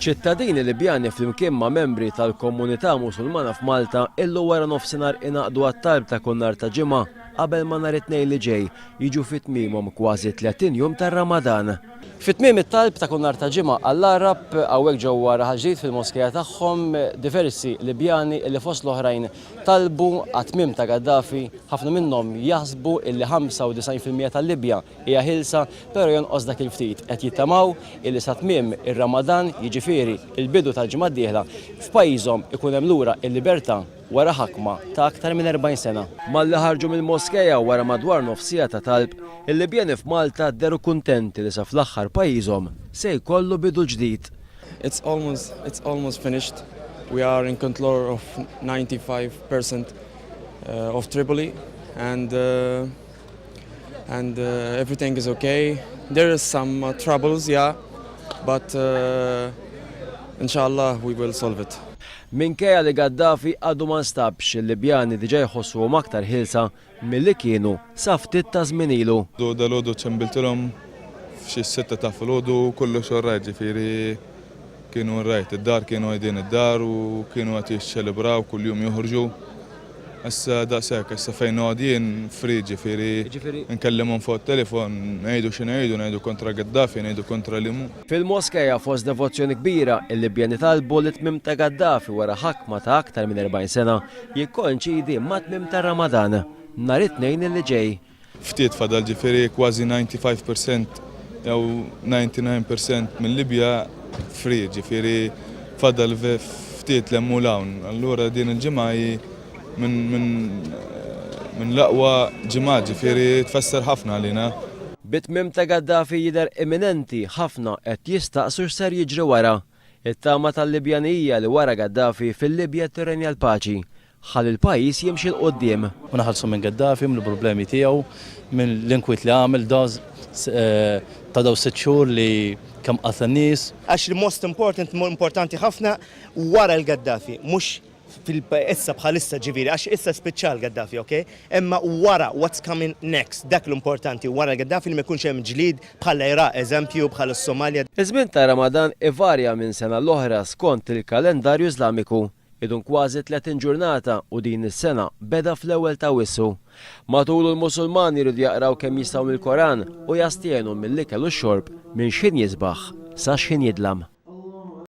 ċittadini Libjani flimkien ma' membri tal-Komunità Musulmana f'Malta illu wara nofsinhar ingħaqdu għat-talb ta' kull nhar ta' ġimgħa qabel ma nhar it-tnejn li ġej jiġu fit-tmiemhom kważi 30 jum tar-Ramadan. Fit-tmiem it-talb ta' kull nhar ta' ġimgħa All-Arab hawnhekk ġewwa Raħal fil-moskeja tagħhom diversi Libjani li fost l-oħrajn talbu għat-tmiem ta' Gaddafi, ħafna minnhom jaħsbu illi 95% tal-Libja hija ħilsa, però jonqos dak il-ftit qed jittamaw illi sa tmiem ir-Ramadan jiġifieri il-bidu tal-ġimgħa d-dieħla f'pajjiżhom ikun hemm lura l-libertà wara ħakma ta' aktar minn 40 sena. Malli ħarġu mill-moskeja wara madwar nofsija ta' talb, il-Libjani f'Malta deru kuntenti li sa fl-aħħar pajjiżhom se jkollu bidu ġdid. It's almost finished. We are in control of 95% of Tripoli and everything is okay. There is some troubles, yeah, but inshallah we will solve it. Minkejja li Gaddafi għadu ma nstabx il-Libjani diġà jħossuhom aktar ħilsa milli kienu sa ftit ta' żmien ilu. Dalodu ċembiltilhom f'xi 6 ta' filgħodu kollox orrajt, ġifieri kienu rajt id-dar, kienu għedin id-dar u kienu qed jixċelebraw kuljum joħorġu. Issa daqshekk, issa fejn għadin free, ġifieri nkellimhom fuq it-telefon, ngħidu xi ngħidu kontra Gaddafi, ngħidu kontra Limu. Fil-moskeja fost devozzjoni kbira, il-Libjani talbu li tmiem ta' Gaddafi wara ħakma ta' aktar minn 40 sena jikkoinċidi ma' tmiem ta' Ramadan nhar it-tnejn li ġej. Ftit fadal ġifieri kważi 95% jew 99% mill-Libja free, ġifieri fadal ftit lemmu hawn. Allura din il-ġimgħa minn l-aqwa ġimgħat, ġifieri tfasser ħafna għalina. Bit-tmiem ta' Gaddafi jidher imminenti, ħafna qed jistaqsu x'ser jiġri wara. It-tama tal-Libjanija li wara Gaddafi fil-Libja tirrenja l-paċi. Ħalli il-pajjiż jimxi l-qudiem. U naħallsu minn Gaddafi, mill-problemi tiegħu, minn l-inkwiet li għamel ta' daw 6 xhur li kemm qatla nies. Għax il-most importanti ħafna wara l-Gaddafi, mhux fil-issa bħalissa ġifieri, għax issa speċjal Gaddafi, ok? Imma wara what's coming next, dak l-importanti wara Gaddafi li ma jkunx hemm ġlied bħala Iraq eżempju, bħala Somalja. Iż-żmien ta' Ramadan ivarja minn sena l-oħra skont il-kalendarju Iżlamiku. Idun kważi 30 ġurnata u din is-sena beda fl-ewwel ta' Wissu. Matul il-Musulmani jridu jaqraw kemm jistgħu mill-Koran u jastienu mill-ikel u x-xorb minn x'in jisbaħ sa x'in jidlam.